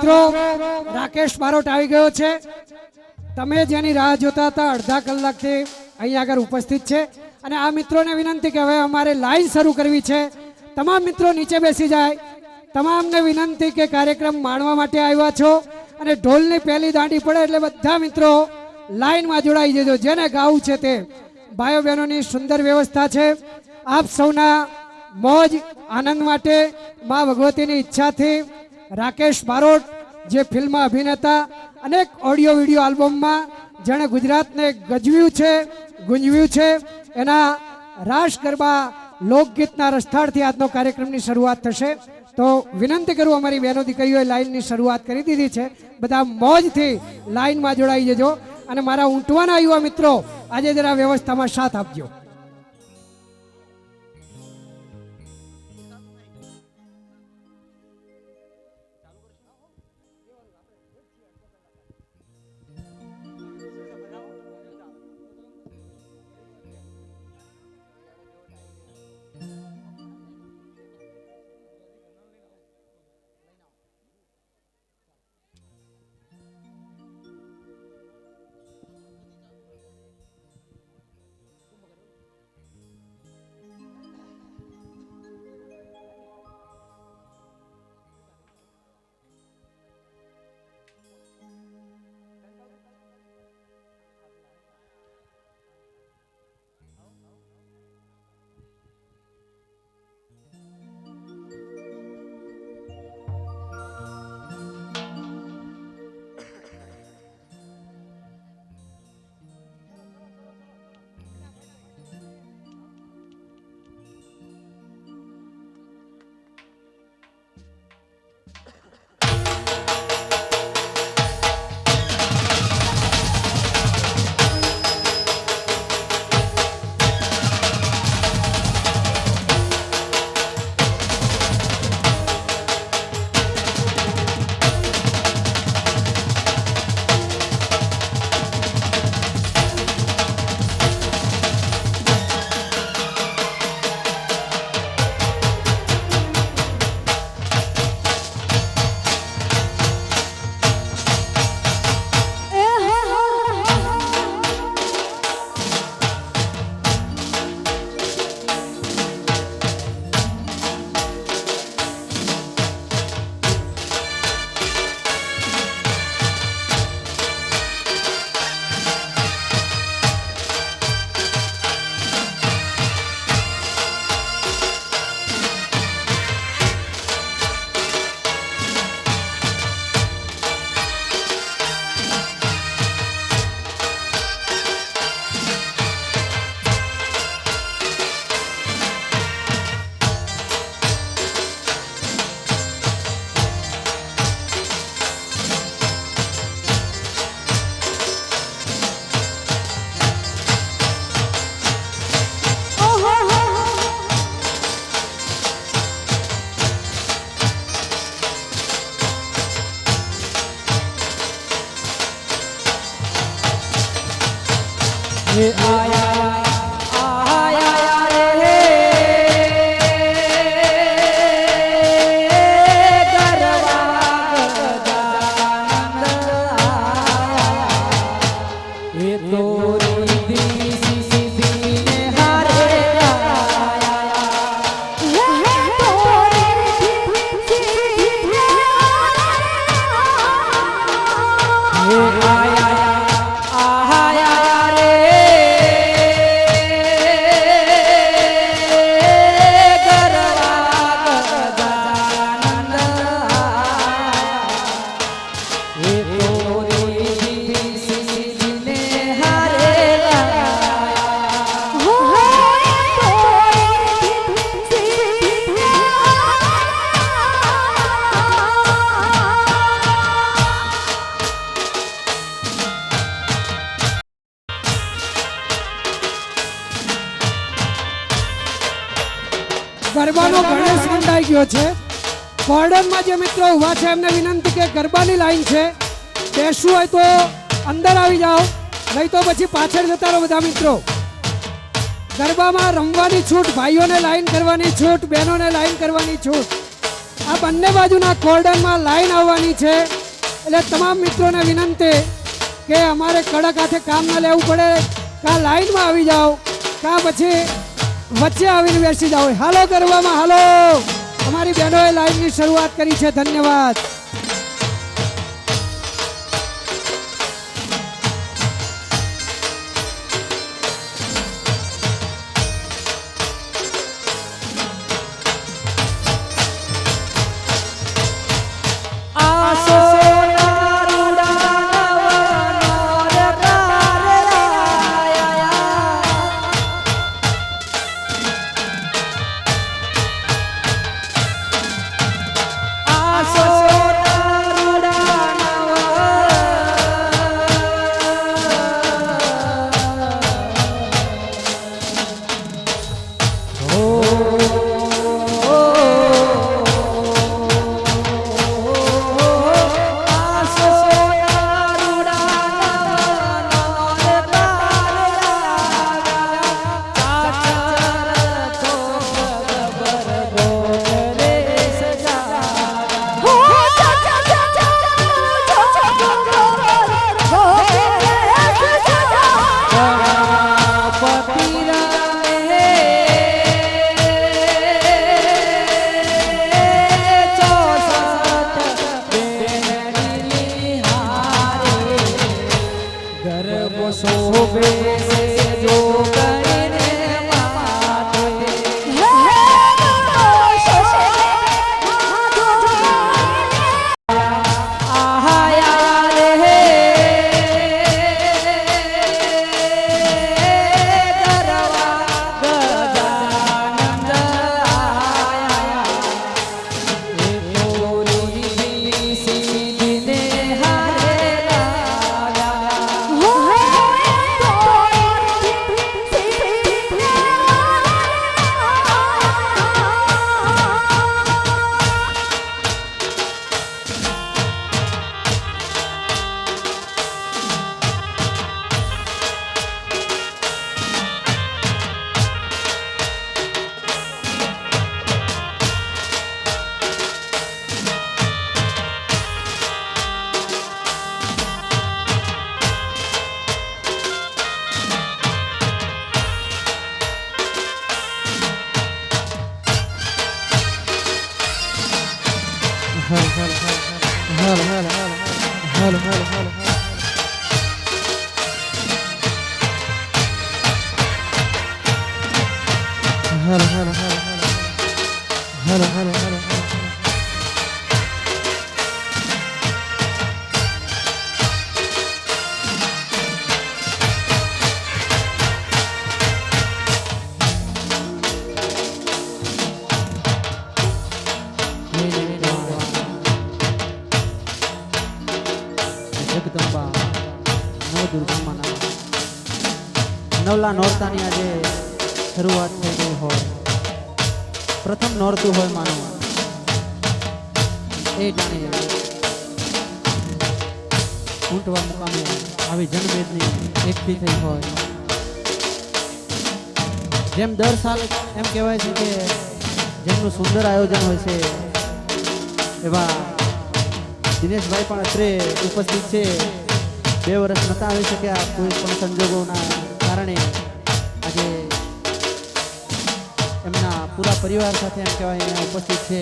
મિત્રો રાકેશ બારોટ આવી ગયો છે. તમે જેની રાહ જોતા હતા અડધા કલાકથી અહીં આગળ ઉપસ્થિત છે. અને આ મિત્રોને વિનંતી કે હવે અમારે લાઈન શરૂ કરવી છે. તમામ મિત્રો નીચે બેસી જાય. તમામને વિનંતી કે કાર્યક્રમ માણવા માટે આવ્યા છો અને ઢોલની પહેલી દાંડી પડે એટલે બધા મિત્રો લાઈનમાં જોડાઈ જજો. જેને ગાવું છે તે ભાઈઓ બહેનોની સુંદર વ્યવસ્થા છે. આપ સૌના મોજ આનંદ માટે મા ભગવતીની ઈચ્છાથી રાકેશ બારોટ જે ફિલ્મ અભિનેતા અનેક ઓડિયો વિડીયો આલ્બમમાં જેણે ગુજરાતને ગજવ્યું છે ગુંજવ્યું છે એના રાસ ગરબા લોકગીતના રસ્તાળથી આજનો કાર્યક્રમની શરૂઆત થશે. તો વિનંતી કરું અમારી બહેનો દીકરીઓએ લાઈનની શરૂઆત કરી દીધી છે. બધા મોજથી લાઈનમાં જોડાઈ જજો અને મારા ઊંટવાના યુવા મિત્રો આજે જરા વ્યવસ્થામાં સાથ આપજો. ગરબાનો ગણેશ મંડાઈ ગયો છે. કોર્ડનમાં જે મિત્રો ઉભા છે એમને વિનંતી કે ગરબાની લાઈન છે, બેસવું હોય તો અંદર આવી જાઓ, નહીં તો પછી પાછળ જતા રહો. બધા મિત્રો ગરબામાં રમવાની છૂટ, ભાઈઓને લાઈન કરવાની છૂટ, બહેનોને લાઈન કરવાની છૂટ. આ બંને બાજુના કોર્ડનમાં લાઈન આવવાની છે એટલે તમામ મિત્રોને વિનંતી કે અમારે કડક હાથે કામ ન લેવું પડે, કાં લાઈનમાં આવી જાઓ કાં પછી વચ્ચે આવીને બેસી જાઓ. હાલો કરવામાં હાલો. અમારી બહેનોએ લાઈનની શરૂઆત કરી છે. ધન્યવાદ. જગદંબા નવદુર્ગામાંના નવલા નોરતાની આજે શરૂઆત થઈ ગઈ હોય. પ્રથમ નોરતું હોય માનો એ જાણે ઊંટવા મુકામે આવી જનમેદની એકઠી થઈ હોય. જેમ દર સાલ એમ કહેવાય છે કે જેમનું સુંદર આયોજન હોય છે એવા દિનેશભાઈ પણ અત્રે ઉપસ્થિત છે. 2 વર્ષ નતા આવી શક્યા કોઈ પણ સંજોગોના કારણે આજે એમના પૂરા પરિવાર સાથે એમ કહેવાય અહીંયા ઉપસ્થિત છે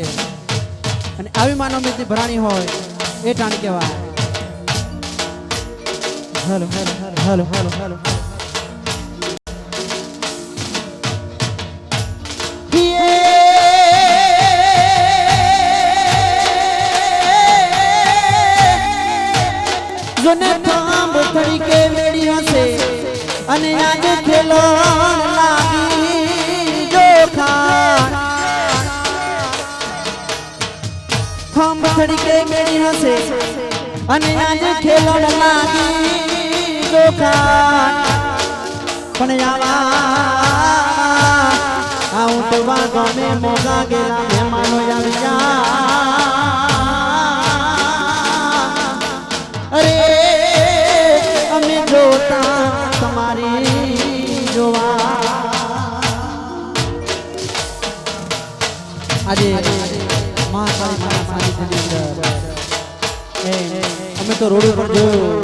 અને આવી માનવમિત્રની ભરાણી હોય એ ટાણી કહેવાય. Hello hello hello hello hello જોને થાંભ તરીકે મેળી હશે અને આજે ખેલોણ લાગી જોખા. થાંભ તરીકે મેળી હશે અને આજે ખેલોણ લાગી જોખા. પણ આવા ઊંટવા ગમે મોગા ગેલા મહેમાનો આવ્યા. અરે અમે જોતા તમારી જોવા આજે મહાકાળી સાનિધ્યની અંદર અમે તો રોડ ઉપર જોયું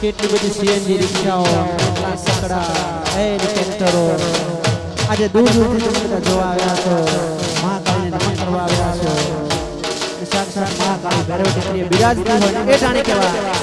કેટલી બધી સીએનજી રિક્ષાઓ, કેટલા સકડા, ટ્રેક્ટરો. આજે દૂર દૂરથી તમે બધા જોવા આવ્યા છો, મહાકાળીને નમન કરવા આવ્યા છો. સાક્ષાત મહાકાળી ભૈરવ ટેકરીએ બિરાજતી હોય એ જાણી કહેવાય.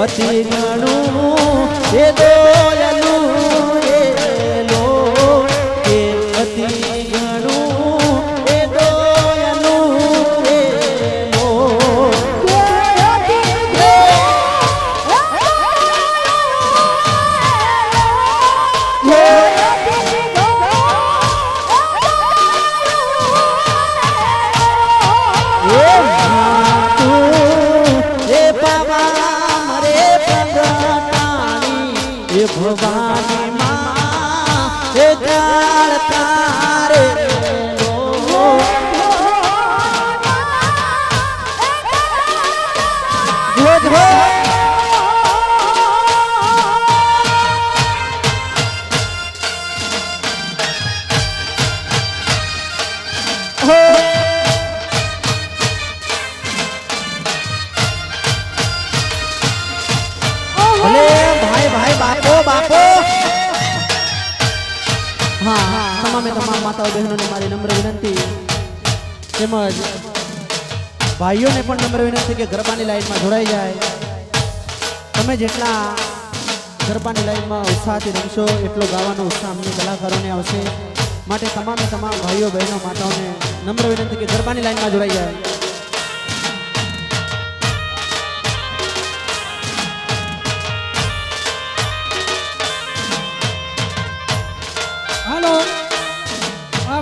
અતિ ઘણું એ દોયલું એ લો કે અતિ ઘણું એ દોયલું એ લો ભવાની માં એ કાળ તારે બાપો. હા, તમામે તમામ માતાઓ બહેનોને મારી નમ્ર વિનંતી, તેમજ ભાઈઓને પણ નમ્ર વિનંતી કે ગરબાની લાઈનમાં જોડાઈ જાય. તમે જેટલા ગરબાની લાઈનમાં ઉત્સાહથી રમશો એટલો ગાવાનો ઉત્સાહ અમને કલાકારોને આવશે. માટે તમામે તમામ ભાઈઓ બહેનો માતાઓને નમ્ર વિનંતી કે ગરબાની લાઈનમાં જોડાઈ જાય.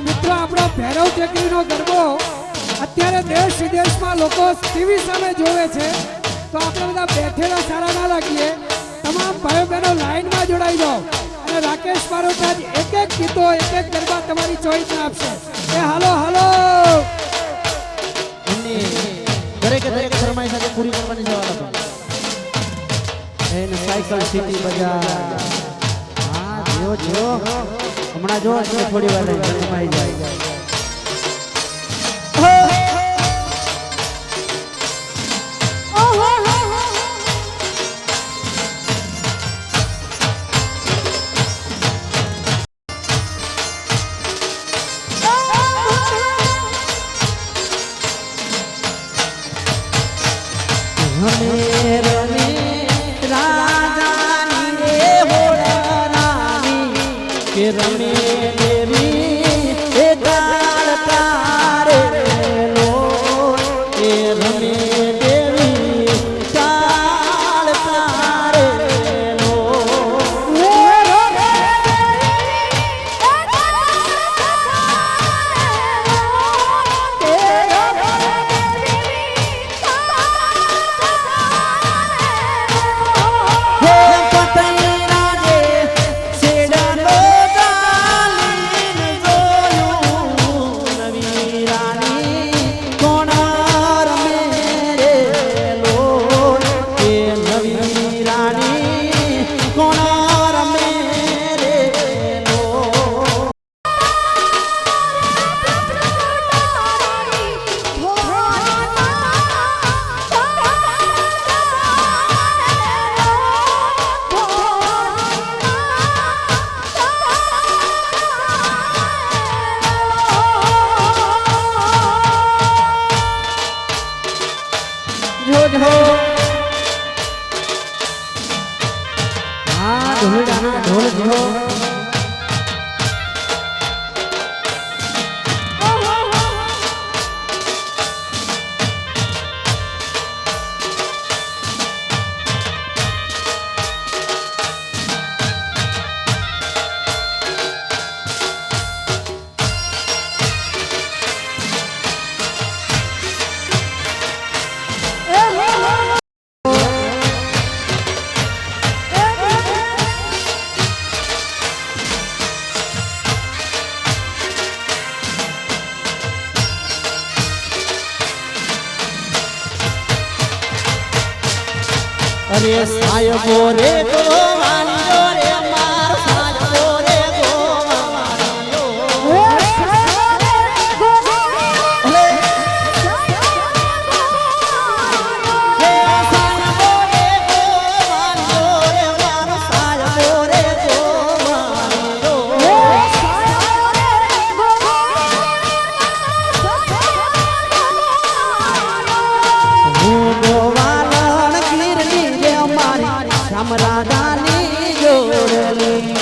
મિત્રો, આપણો ભૈરવ ટેકરીનો ગરબો અત્યારે દેશ વિદેશમાં લોકો ટીવી સામે જોવે છે, તો આપણે બધા બેઠેલા સારા ના લાગીએ. તમામ ભાઈઓ બહેનો લાઈનમાં જોડાઈ જાઓ અને રાકેશ બારોટ એક એક ગીતો, એક એક ગરબા તમારી ચોઈસને આપશે. એ હાલો હાલો, દરેકે દરેક ફરમાઈ સાથે પૂરી કરવાની જવાબ એને સાયકલ સિટી બજાર. હા, જો જો હમણાં જો થોડી વાર રમાઈ જાય. રમે દેવી એ કાળ તારે લો એ રમે દેવી કાળ તારે લો જો જો હા ઢોલડાના ઢોલ જો અરે સાયબો રે તો વાંજો રે માર સાયબો રે ગો વાંજો રાધાની જોડલી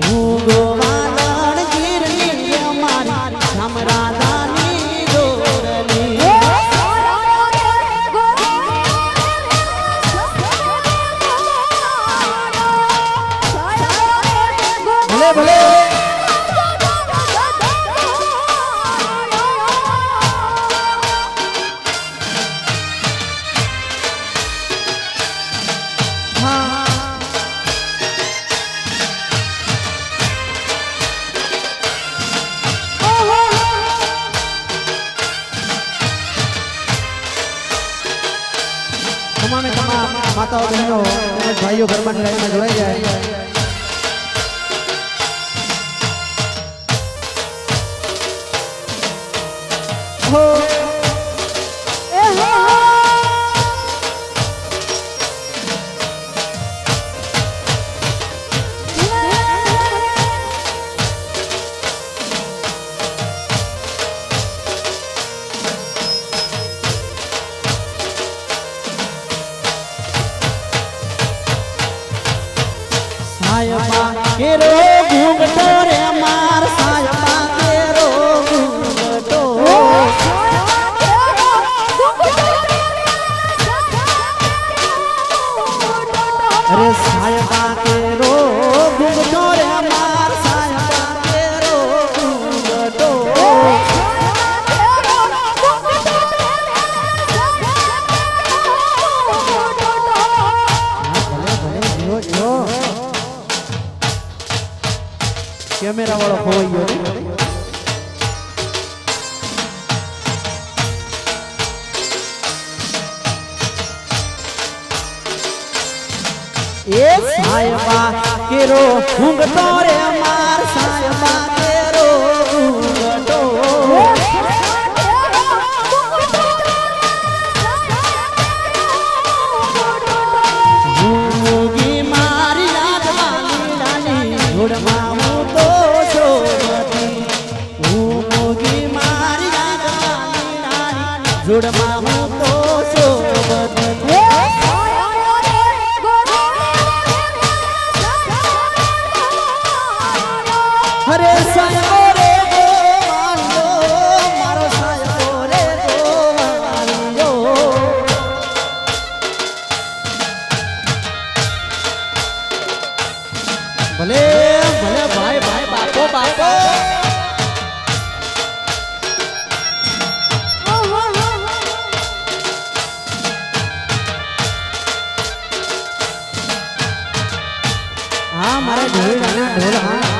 હું ગોવાલણ ગીરની અમારી શ્યામ રાધાની જોડલી ભલે ભલે તમામે તમામ માતાઓ બહેનો તેમજ ભાઈઓ ઘરમાં લાઈનમાં જોડાઈ જાય હો સાયબા કેરો ઘૂંઘટો રે માર સાયબા કેરો ઘૂંઘટો અરે સાયબા કેરો ઘૂંઘટો રે માર સાયબા કેરો ઘૂંઘટો ભલે ભલે જો કેમેરા વાળો ખોવાઈ ગયો એ સાયબા કેરો ઘૂંઘટો રે માર સાયબા કેરો ઘૂંઘટો મૂગી મારી યાદવાની નાની ઘોડમાં જોડમાં હું તો શોભત હરે સાયબો રે ગો વાંજો મારો સાયબો રે ગો વાંજો ભલે ભલે ભાઈ ભાઈ બાપો બાપો હા મારા ઢોલ ઢોલ હા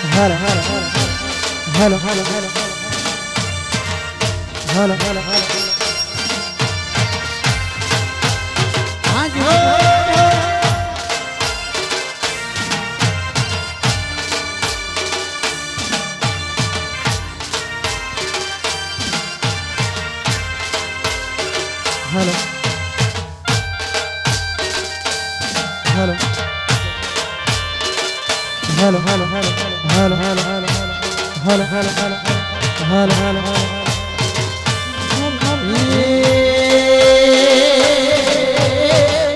hello hello hello hello hello हाँ जी hello hello hello hello hello hello hello hello hello hello hello hello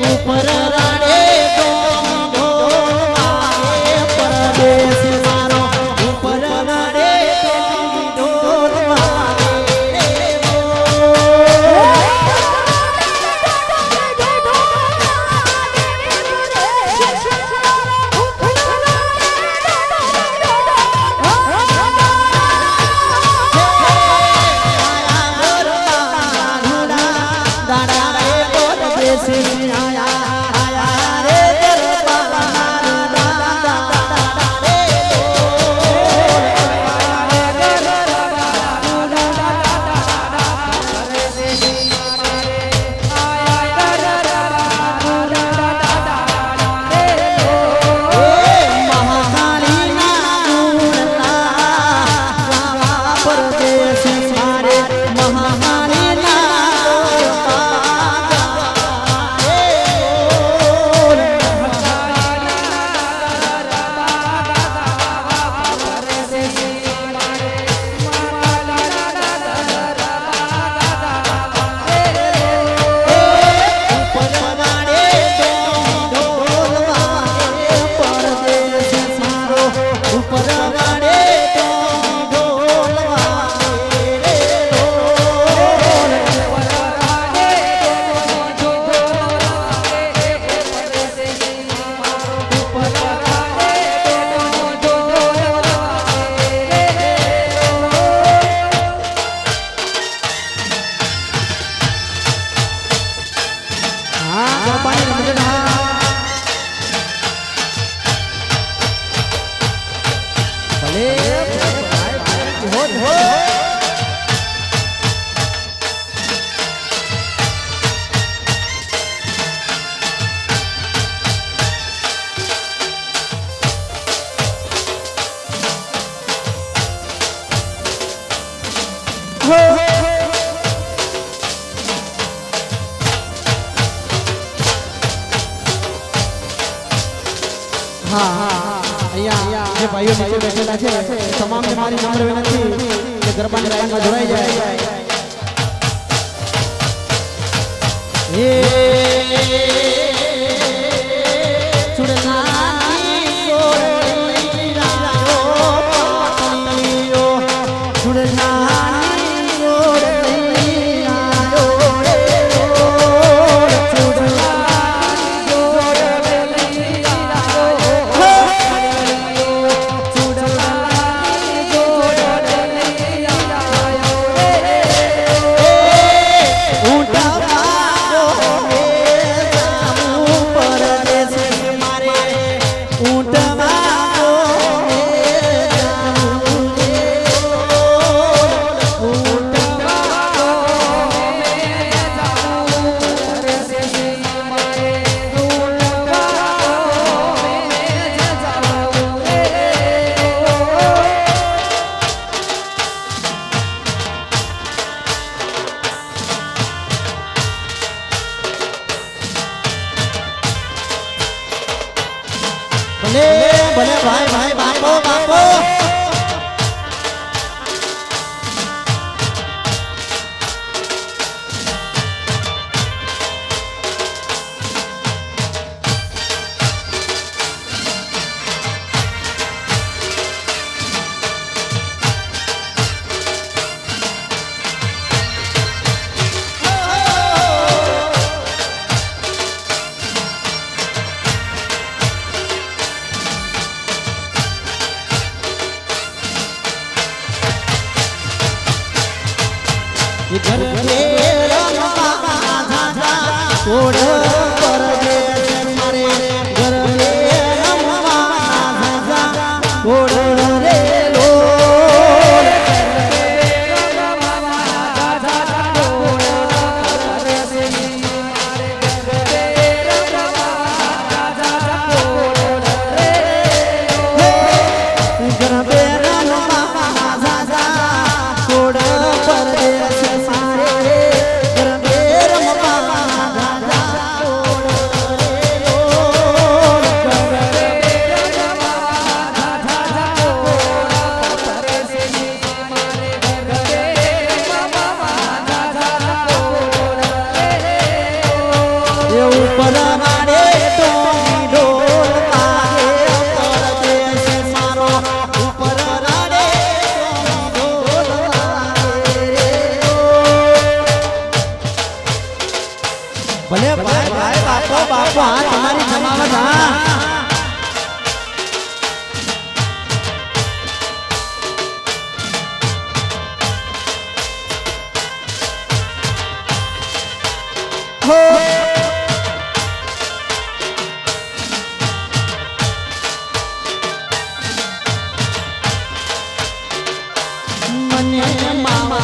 ऊपर राणे दो आए परदेश मारो ऊपर राणे दो જે ભાઈઓ નીચે બેઠેલા છે તમામને મારી નમ્ર વિનંતી કે ગરબાની લાઈનમાં જોડાઈ જાય भले भले भाई भाई बापो बापो घर के छोड़ परदेश मारे घर के छोड़ रे लो બાપુ આ તમારી જમાવટ હા મને મામા